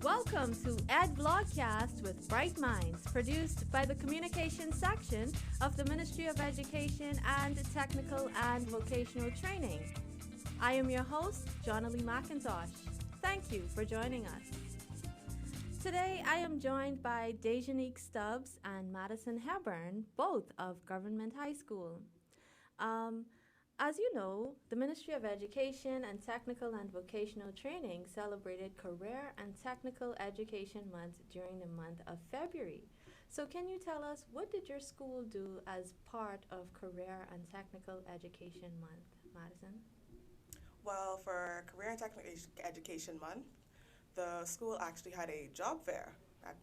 Welcome to Ed Vlogcast with Bright Minds, produced by the Communications section of the Ministry of Education and Technical and Vocational Training. I am your host, Jonalee McIntosh. Thank you for joining us. Today, I am joined by Dejanique Stubbs and Maddison Hepburn, both of Government High School. As you know, the Ministry of Education and Technical and Vocational Training celebrated Career and Technical Education Month during the month of February. So can you tell us, what did your school do as part of Career and Technical Education Month, Maddison? Well, for Career and Technical Education Month, the school actually had a job fair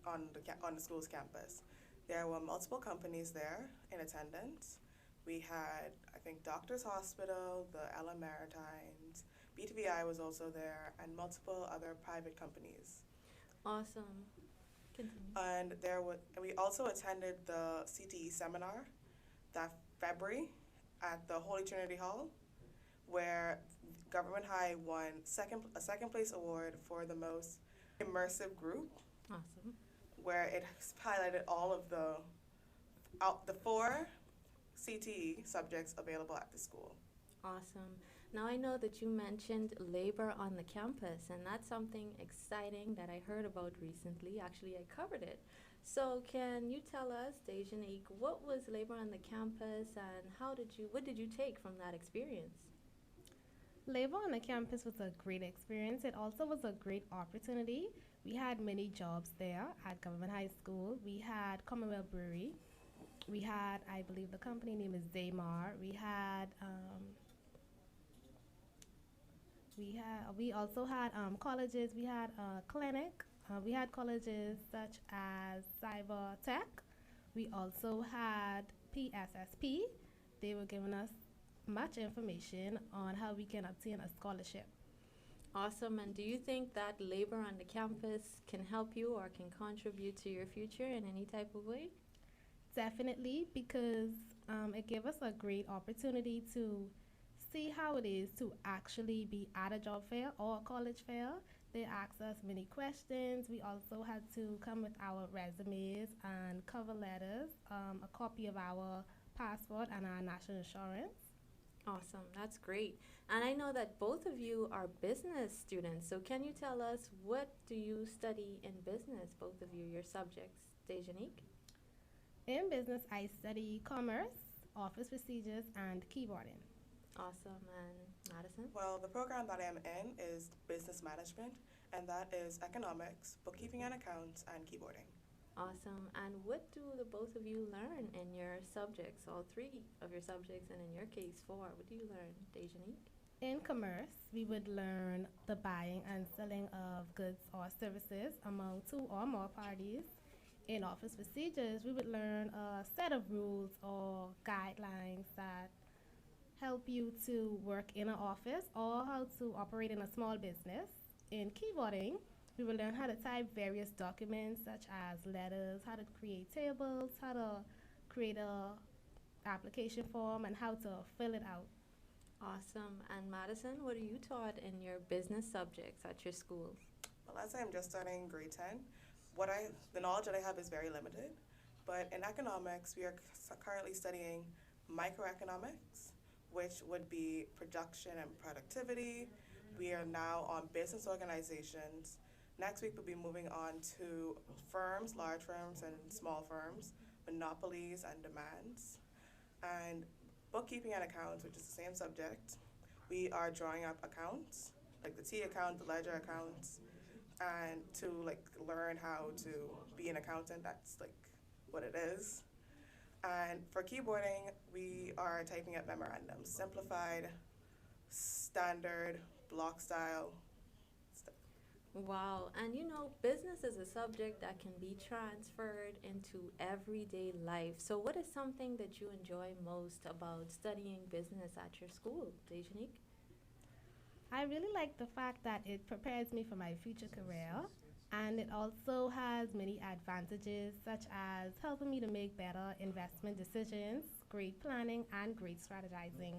on the school's campus. There were multiple companies there in attendance. We had, I think, Doctors Hospital, the Ella Maritimes, BTVI was also there, and multiple other private companies. Awesome. Continue. And we also attended the CTE seminar that February at the Holy Trinity Hall, where Government High won a second place award for the most immersive group. Awesome. Where it highlighted all of the four CTE subjects available at the school. Awesome. Now I know that you mentioned labor on the campus, and that's something exciting that I heard about recently. Actually, I covered it. So can you tell us, Dejanique, what was labor on the campus, and what did you take from that experience? Labor on the campus was a great experience. It also was a great opportunity. We had many jobs there at Government High School. We had Commonwealth Brewery. We had, I believe the company name is Zaymar. We also had colleges. We had a clinic. We had colleges such as Cyber Tech. We also had PSSP. They were giving us much information on how we can obtain a scholarship. Awesome. And do you think that labor on the campus can help you or can contribute to your future in any type of way? Definitely, because it gave us a great opportunity to see how it is to actually be at a job fair or a college fair. They asked us many questions. We also had to come with our resumes and cover letters, a copy of our passport and our national insurance. Awesome. That's great. And I know that both of you are business students. So can you tell us, what do you study in business, both of you, your subjects? Dejanique? In business, I study commerce, office procedures, and keyboarding. Awesome. And Maddison? Well, the program that I am in is business management, and that is economics, bookkeeping and accounts, and keyboarding. Awesome. And what do the both of you learn in your subjects, all three of your subjects, and in your case, four? What do you learn, Dejanique? In commerce, we would learn the buying and selling of goods or services among two or more parties. In office procedures, we would learn a set of rules or guidelines that help you to work in an office or how to operate in a small business. In keyboarding, we will learn how to type various documents such as letters, how to create tables, how to create a application form, and how to fill it out. Awesome. And Maddison, what are you taught in your business subjects at your school? Well, as I am just starting grade 10, the knowledge that I have is very limited. But in economics, we are currently studying microeconomics, which would be production and productivity. We are now on business organizations. Next week, we'll be moving on to firms, large firms and small firms, monopolies and demands. And bookkeeping and accounts, which is the same subject. We are drawing up accounts, like the T account, the ledger accounts, and to learn how to be an accountant. That's what it is. And for keyboarding, we are typing up memorandums, simplified, standard, block style. Wow. And business is a subject that can be transferred into everyday life. So what is something that you enjoy most about studying business at your school, Dejanique? I really like the fact that it prepares me for my future career, and it also has many advantages such as helping me to make better investment decisions, great planning, and great strategizing.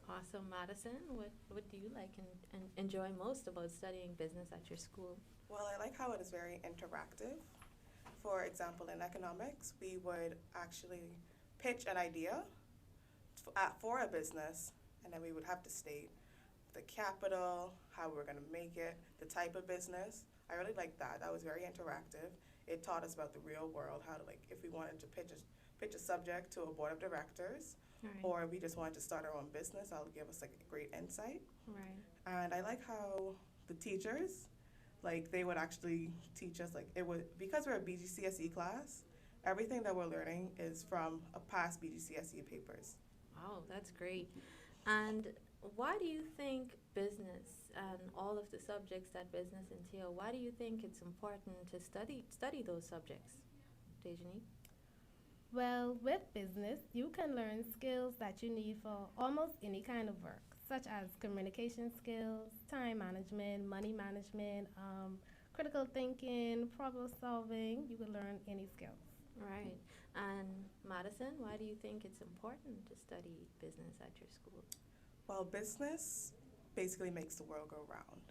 Awesome, Madison. What do you like and enjoy most about studying business at your school? Well, I like how it is very interactive. For example, in economics, we would actually pitch an idea for a business, and then we would have to state the capital, how we're going to make it, the type of business. I really liked that. That was very interactive. It taught us about the real world, how to like if we wanted to pitch a subject to a board of directors, Right. or if we just wanted to start our own business, that'll give us like a great insight. Right. And I like how the teachers, like they would actually teach us like it would because we're a BGCSE class. Everything that we're learning is from a past BGCSE papers. Wow, that's great. And why do you think business and all of the subjects that business entail, why do you think it's important to study those subjects, Dejanique? Well, with business, you can learn skills that you need for almost any kind of work, such as communication skills, time management, money management, critical thinking, problem solving. You can learn any skills. Right. And Madison, why do you think it's important to study business at your school? Well, business basically makes the world go round.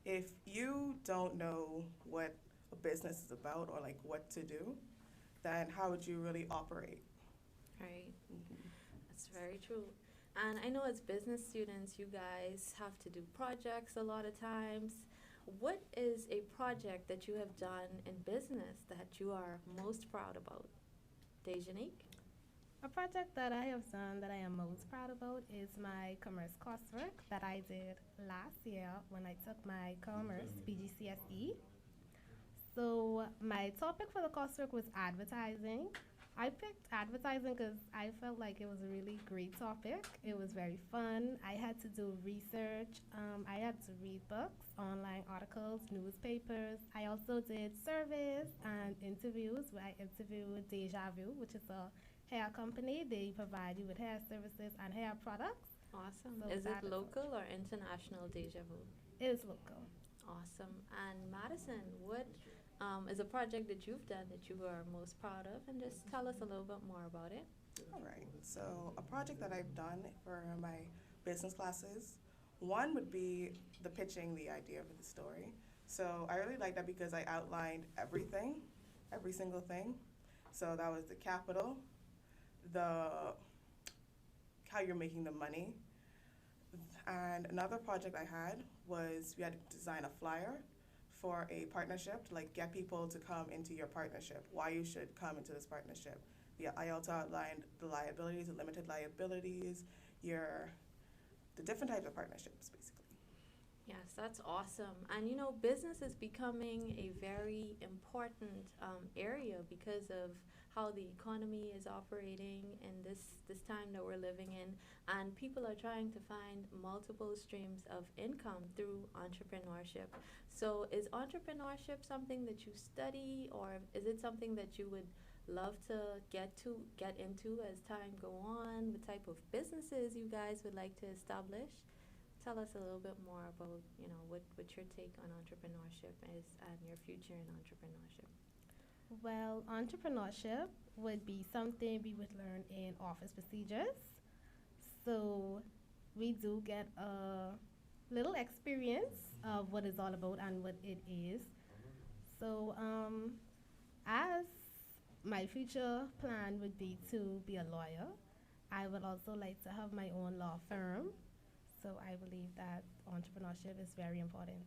If you don't know what a business is about or like what to do, then how would you really operate? Right. That's very true. And I know as business students, you guys have to do projects a lot of times. What is a project that you have done in business that you are most proud about? Dejanique? A project that I have done that I am most proud about is my commerce coursework that I did last year when I took my commerce BGCSE. So my topic for the coursework was advertising. I picked advertising because I felt like it was a really great topic. It was very fun. I had to do research. I had to read books, online articles, newspapers. I also did surveys and interviews where I interviewed Deja Vu, which is a hair company. They provide you with hair services and hair products. Awesome. So Is it that is local or international Deja Vu? It is local. Awesome. And Madison, what is a project that you've done that you are most proud of? And just tell us a little bit more about it. All right. So, a project that I've done for my business classes, one would be the pitching the idea of the story. So, I really like that because I outlined everything, every single thing. So, that was the capital, the how you're making the money. And another project I had was we had to design a flyer for a partnership to like get people to come into your partnership, why you should come into this partnership. Yeah, I also outlined the liabilities, the limited liabilities, the different types of partnerships basically. Yes, that's awesome. And you know, business is becoming a very important area because of how the economy is operating in this time that we're living in. And people are trying to find multiple streams of income through entrepreneurship. So is entrepreneurship something that you study, or is it something that you would love to get into as time go on? What type of businesses you guys would like to establish? Tell us a little bit more about, you know, what your take on entrepreneurship is and your future in entrepreneurship. Well, entrepreneurship would be something we would learn in office procedures. So we do get a little experience of what it's all about and what it is. So as my future plan would be to be a lawyer, I would also like to have my own law firm. So I believe that entrepreneurship is very important.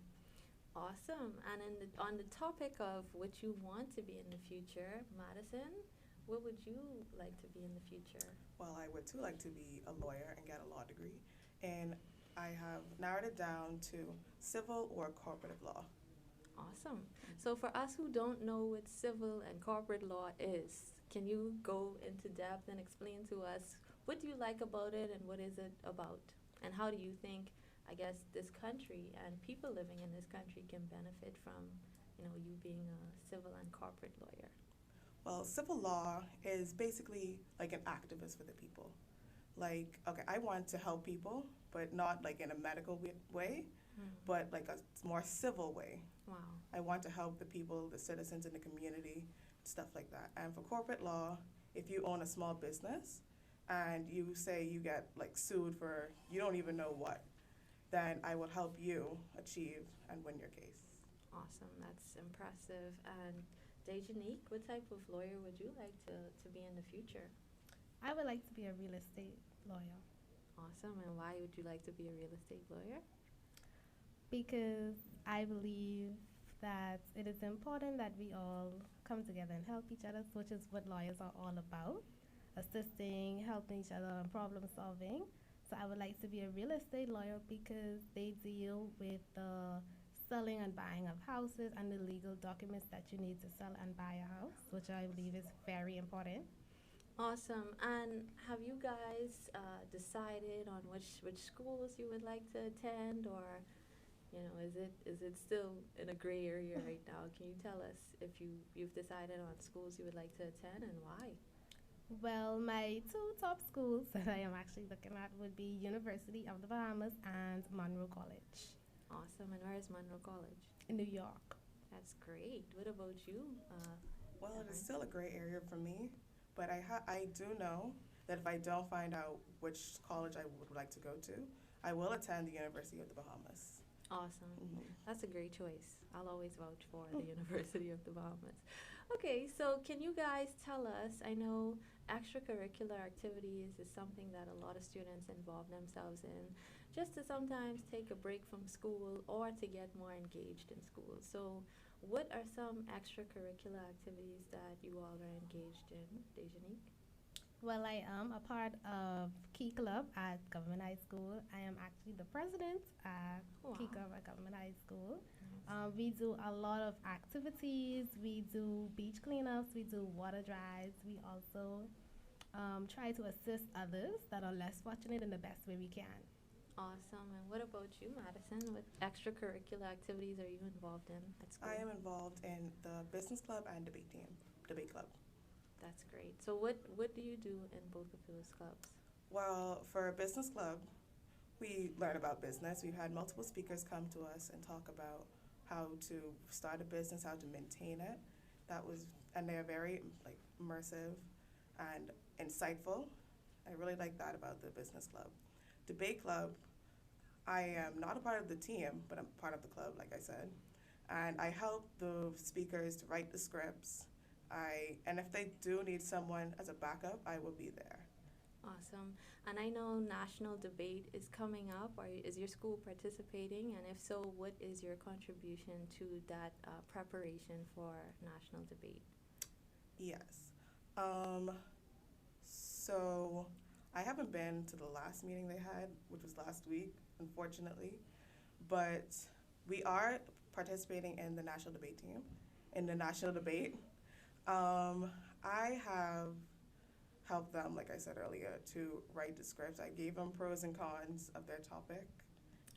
Awesome. And on the topic of what you want to be in the future, Madison, what would you like to be in the future? Well, I would too like to be a lawyer and get a law degree. And I have narrowed it down to civil or corporate law. Awesome. So for us who don't know what civil and corporate law is, can you go into depth and explain to us what do you like about it and what is it about? And how do you think, I guess, this country and people living in this country can benefit from, you know, you being a civil and corporate lawyer? Well, civil law is basically like an activist for the people. Like, okay, I want to help people, but not like in a medical way, but like a more civil way. Wow. I want to help the people, the citizens in the community, stuff like that. And for corporate law, if you own a small business, and you say you get like sued for you don't even know what, then I will help you achieve and win your case. Awesome, that's impressive. And Dejanique, what type of lawyer would you like to be in the future? I would like to be a real estate lawyer Awesome, and why would you like to be a real estate lawyer? because I believe that it is important that we all come together and help each other, which is what lawyers are all about, assisting, helping each other, and problem solving. So I would like to be a real estate lawyer because they deal with the selling and buying of houses and the legal documents that you need to sell and buy a house, which I believe is very important. Awesome. And have you guys decided on which schools you would like to attend, or is it still in a gray area right now? Can you tell us if you've decided on schools you would like to attend and why? Well, my two top schools that I am actually looking at would be University of the Bahamas and Monroe College Awesome. And where is Monroe College? in New York. That's great. What about you? Well, it is Hepburn? still a gray area for me, but I do know that if I don't find out which college I would like to go to, I will attend the University of the Bahamas. Awesome. Mhm. That's a great choice. I'll always vouch for the University of the Bahamas. Okay, so can you guys tell us? I know extracurricular activities is something that a lot of students involve themselves in just to sometimes take a break from school or to get more engaged in school. So, what are some extracurricular activities that you all are engaged in, Dejanique? Well, I am a part of Key Club at Government High School. I am actually the president at Key Wow. Club at Government High School. We do a lot of activities. We do beach cleanups. We do water drives. We also try to assist others that are less fortunate in the best way we can. Awesome. And what about you, Maddison? What extracurricular activities are you involved in at school? I am involved in the business club and debate club. That's great. So what do you do in both of those clubs? Well, for a business club, we learn about business. We've had multiple speakers come to us and talk about how to start a business, how to maintain it. And they're very like immersive and insightful. I really like that about the business club. Debate club, I am not a part of the team, but I'm part of the club, like I said. And I help the speakers to write the scripts. And if they do need someone as a backup, I will be there. Awesome. And I know national debate is coming up. Is your school participating? And if so, what is your contribution to that preparation for national debate? Yes. So I haven't been to the last meeting they had, which was last week, unfortunately. But we are participating in the national debate team, in the national debate. I have helped them, like I said earlier, to write the scripts. I gave them pros and cons of their topic.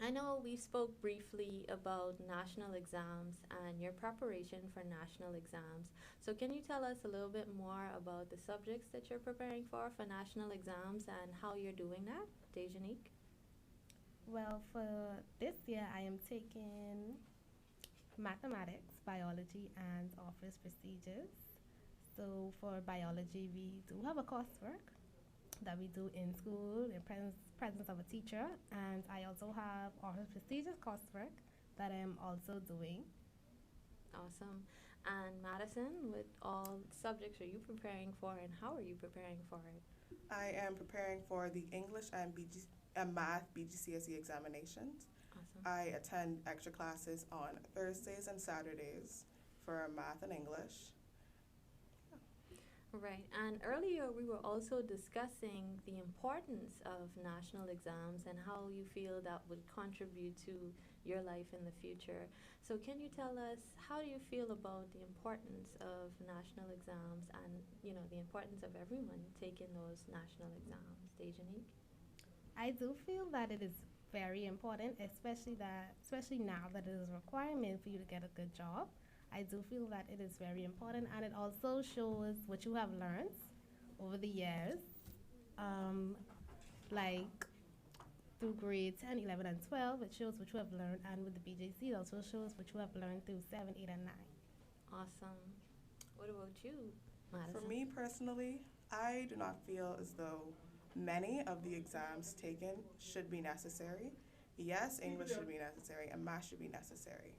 I know we spoke briefly about national exams and your preparation for national exams. So can you tell us a little bit more about the subjects that you're preparing for national exams and how you're doing that, Dejanique? Well, for this year, I am taking mathematics, biology, and office procedures. So for biology, we do have a coursework that we do in school in presence of a teacher, and I also have office procedures coursework that I'm also doing. Awesome. And Madison, what all subjects are you preparing for and how are you preparing for it? I am preparing for the English and math BGCSE examinations. Awesome. I attend extra classes on Thursdays and Saturdays for math and English. Right, and earlier we were also discussing the importance of national exams and how you feel that would contribute to your life in the future. So can you tell us how do you feel about the importance of national exams and, the importance of everyone taking those national exams, Dejanique? I do feel that it is very important, especially now that it is a requirement for you to get a good job. I do feel that it is very important, and it also shows what you have learned over the years, like through grade 10, 11, and 12. It shows what you have learned, and with the BJC, it also shows what you have learned through 7, 8, and 9. Awesome. What about you, Madison? For me personally, I do not feel as though many of the exams taken should be necessary. Yes, English should be necessary and math should be necessary.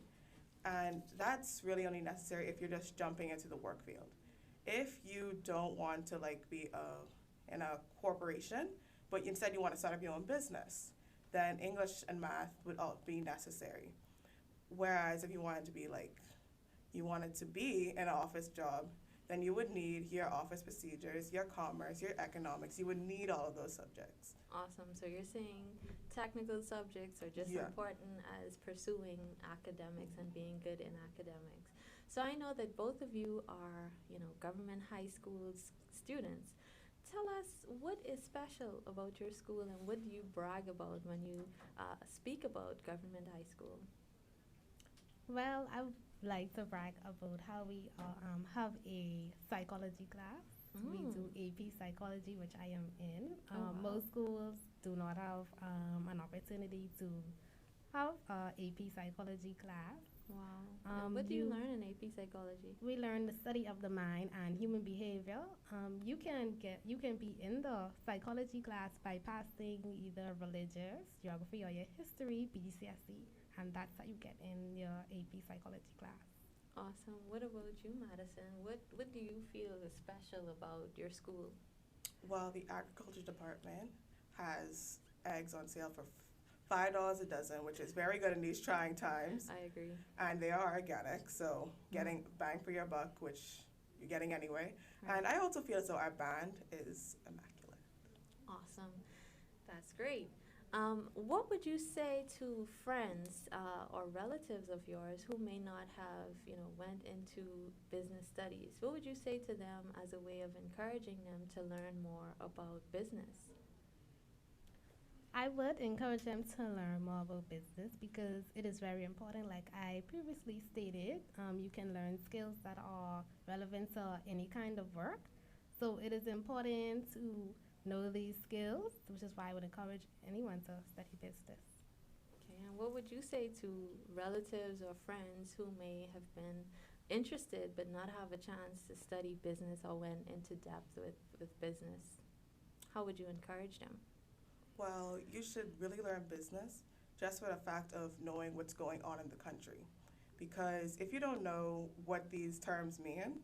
And that's really only necessary if you're just jumping into the work field. If you don't want to like be in a corporation, but instead you want to start up your own business, then English and math would all be necessary. Whereas if you wanted to be like, you wanted to be in an office job, then you would need your office procedures, your commerce, your economics. You would need all of those subjects. Awesome. So you're saying technical subjects are just Yeah. important as pursuing academics and being good in academics. So I know that both of you are, government high school students. Tell us what is special about your school and what do you brag about when you speak about government high school? Well, I would like to brag about how we have a psychology class. We do AP psychology, which I am in. Wow. Most schools do not have an opportunity to have a AP psychology class. Wow. And what do you learn in AP psychology? We learn the study of the mind and human behavior. You can be in the psychology class by passing either religious, geography, or your history, BCSE, and that's how you get in your AP psychology class. Awesome. What about you, Maddison? What do you feel is special about your school? Well, the agriculture department has eggs on sale for $5 a dozen, which is very good in these trying times. I agree. And they are organic, so getting bang for your buck, which you're getting anyway. Right. And I also feel as though our band is immaculate. Awesome. That's great. What would you say to friends or relatives of yours who may not have, went into business studies? What would you say to them as a way of encouraging them to learn more about business? I would encourage them to learn more about business because it is very important. Like I previously stated, you can learn skills that are relevant to any kind of work. So it is important to know these skills, which is why I would encourage anyone to study business. Okay, and what would you say to relatives or friends who may have been interested but not have a chance to study business or went into depth with business? How would you encourage them? Well, you should really learn business just for the fact of knowing what's going on in the country. Because if you don't know what these terms mean,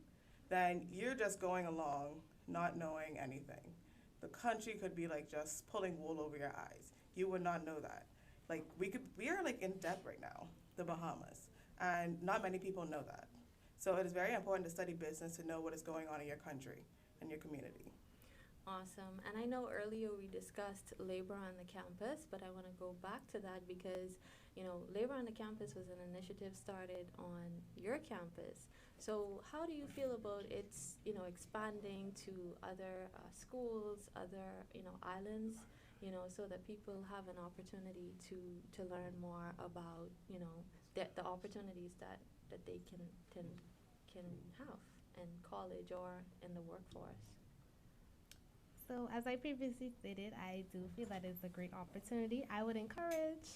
then you're just going along not knowing anything. The country could be like just pulling wool over your eyes. You would not know that. Like we are like in debt right now, the Bahamas, and not many people know that. So it is very important to study business to know what is going on in your country and your community. Awesome. And I know earlier we discussed labor on the campus, but I want to go back to that because, labor on the campus was an initiative started on your campus. So how do you feel about its, expanding to other schools, other, islands, so that people have an opportunity to learn more about, the opportunities that they can have in college or in the workforce? So as I previously stated, I do feel that it's a great opportunity. I would encourage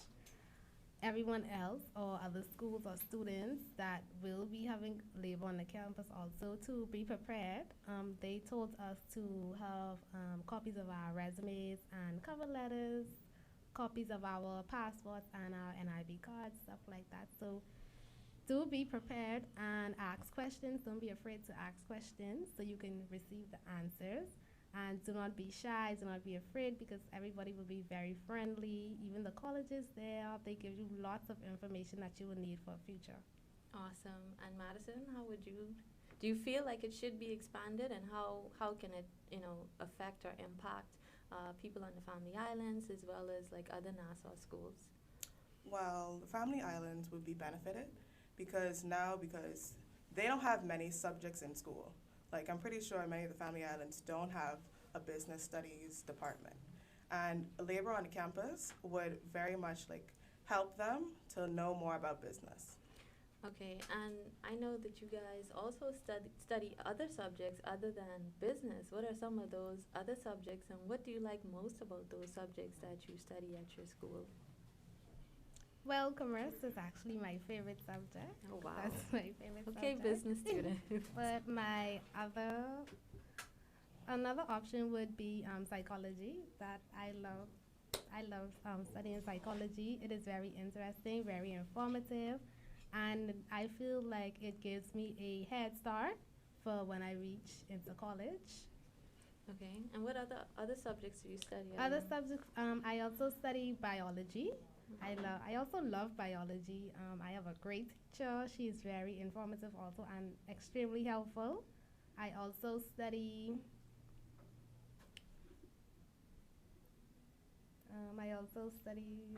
everyone else or other schools or students that will be having labor on the campus also to be prepared. They told us to have copies of our resumes and cover letters, copies of our passports and our NIB cards, stuff like that. So do be prepared and ask questions. Don't be afraid to ask questions so you can receive the answers. And do not be shy, do not be afraid because everybody will be very friendly. Even the colleges there, they give you lots of information that you will need for the future. Awesome. And Maddison, do you feel like it should be expanded and how can it, affect or impact people on the Family Islands as well as like other Nassau schools? Well, the Family Islands would be benefited because they don't have many subjects in school. Like, I'm pretty sure many of the Family Islands don't have a business studies department. And labor on the campus would very much, help them to know more about business. Okay, and I know that you guys also study other subjects other than business. What are some of those other subjects, and what do you like most about those subjects that you study at your school? Well, commerce is actually my favorite subject. Oh, wow. That's my favorite subject. Okay, business student. But my other Another option would be psychology. That I love. I love studying psychology. It is very interesting, very informative, and I feel like it gives me a head start for when I reach into college. Okay. And what other subjects do you study? Other subjects, I also study biology. I also love biology. I have a great teacher. She is very informative also and extremely helpful. I also study. I also study.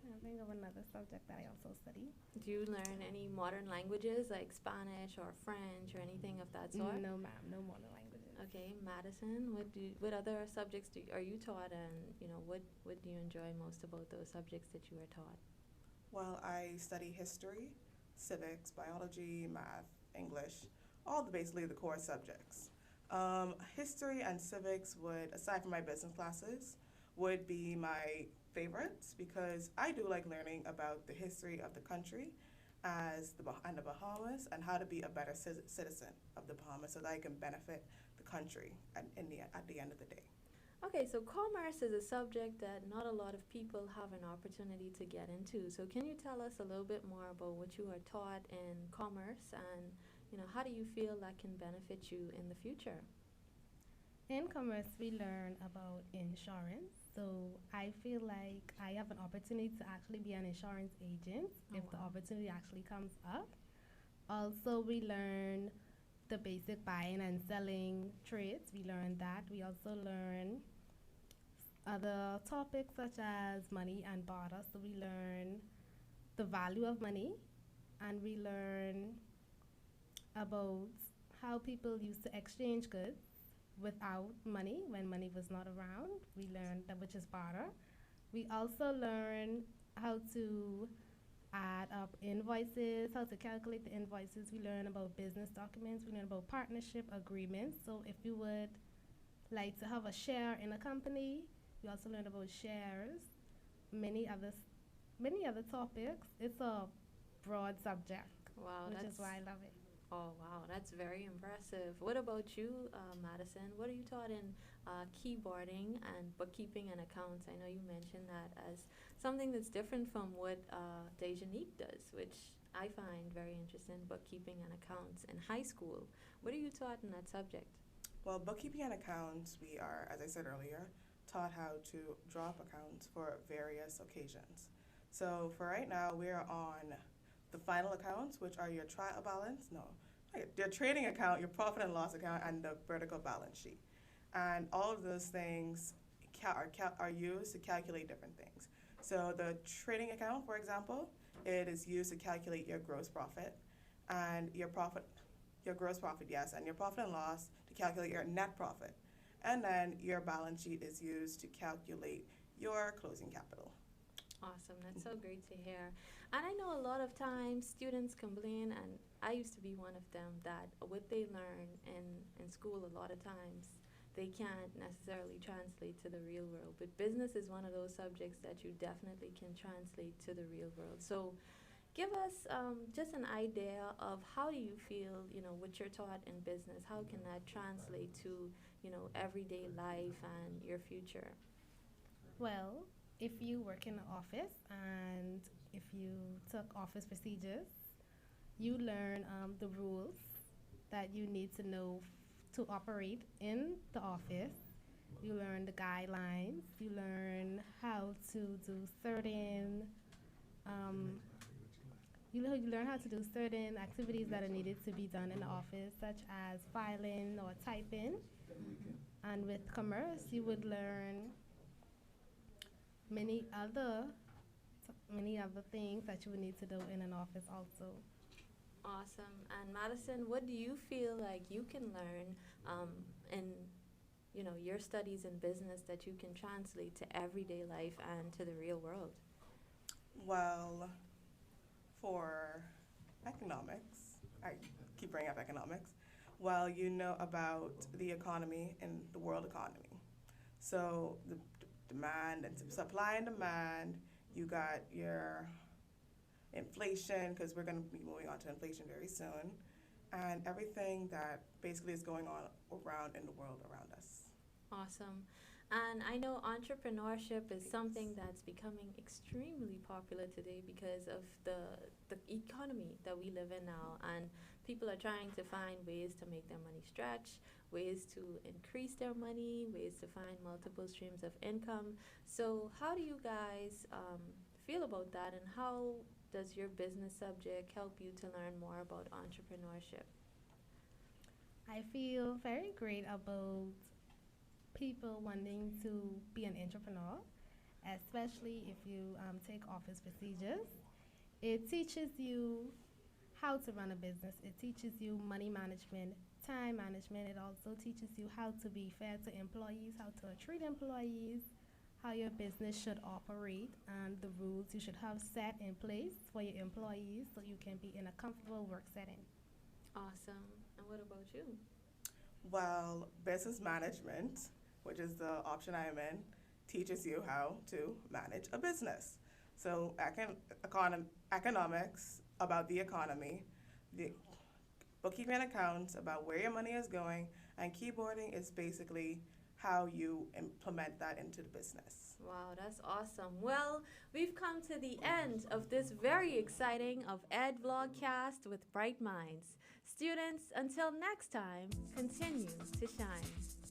I think of another subject that I also study. Do you learn any modern languages like Spanish or French or anything of that sort? No, ma'am, no modern languages. Okay, Madison, what other subjects are you taught, and what do you enjoy most about those subjects that you are taught? Well, I study history, civics, biology, math, English, all basically the core subjects. History and civics would, aside from my business classes, would be my favorites because I do like learning about the history of the country and the Bahamas and how to be a better citizen of the Bahamas so that I can benefit the country at the end of the day. Okay, so commerce is a subject that not a lot of people have an opportunity to get into. So can you tell us a little bit more about what you are taught in commerce, and how do you feel that can benefit you in the future? In commerce, we learn about insurance. So I feel like I have an opportunity to actually be an insurance agent if the wow. opportunity actually comes up. Also, we learn the basic buying and selling trades. We learn that. We also learn other topics such as money and barter. So we learn the value of money, and we learn about how people used to exchange goods without money when money was not around. We learned that, which is barter. We also learn how to add up invoices, how to calculate the invoices. We learn about business documents. We learn about partnership agreements. So if you would like to have a share in a company, we also learn about shares, many others, many other topics. It's a broad subject, Wow, which that's is why I love it. Oh, wow, that's very impressive. What about you, Madison? What are you taught in keyboarding and bookkeeping and accounts? I know you mentioned that as something that's different from what Dejanique does, which I find very interesting, bookkeeping and accounts in high school. What are you taught in that subject? Well, bookkeeping and accounts, we are, as I said earlier, taught how to draw up accounts for various occasions. So for right now, we're on the final accounts, which are your trial balance, no, your trading account, your profit and loss account, and the vertical balance sheet. And all of those things are used to calculate different things. So the trading account, for example, it is used to calculate your gross profit and your gross profit, yes, and your profit and loss to calculate your net profit. And then your balance sheet is used to calculate your closing capital. Awesome. That's so great to hear. And I know a lot of times students complain, and I used to be one of them, that what they learn in school a lot of times they can't necessarily translate to the real world. But business is one of those subjects that you definitely can translate to the real world. So give us just an idea of how do you feel, what you're taught in business, how can that translate to, everyday life and your future? Well, if you work in an office and if you took office procedures, you learn the rules that you need to know to operate in the office. You learn the guidelines. You learn how to do certain you learn how to do certain activities that are needed to be done in the office, such as filing or typing. And with commerce, you would learn many other many other things that you would need to do in an office also. Awesome. And Madison, what do you feel like you can learn in your studies in business that you can translate to everyday life and to the real world? Well, for economics, I keep bringing up economics. Well, you know about the economy and the world economy. So the demand and supply and demand, you got your inflation, because we're going to be moving on to inflation very soon, and everything that basically is going on around in the world around us. Awesome. And I know entrepreneurship is something that's becoming extremely popular today because of the economy that we live in now. And people are trying to find ways to make their money stretch, ways to increase their money, ways to find multiple streams of income. So, how do you guys feel about that? And how does your business subject help you to learn more about entrepreneurship? I feel very great about people wanting to be an entrepreneur, especially if you take office procedures. It teaches you how to run a business, it teaches you money management, time management. It also teaches you how to be fair to employees, how to treat employees, how your business should operate, and the rules you should have set in place for your employees so you can be in a comfortable work setting. Awesome. And what about you? Well, business management, which is the option I am in, teaches you how to manage a business. So economics about the economy, the bookkeeping and accounts about where your money is going, and keyboarding is basically how you implement that into the business. Wow, that's awesome. Well, we've come to the end of this very exciting of Ed Vlogcast with Bright Minds. Students, until next time, continue to shine.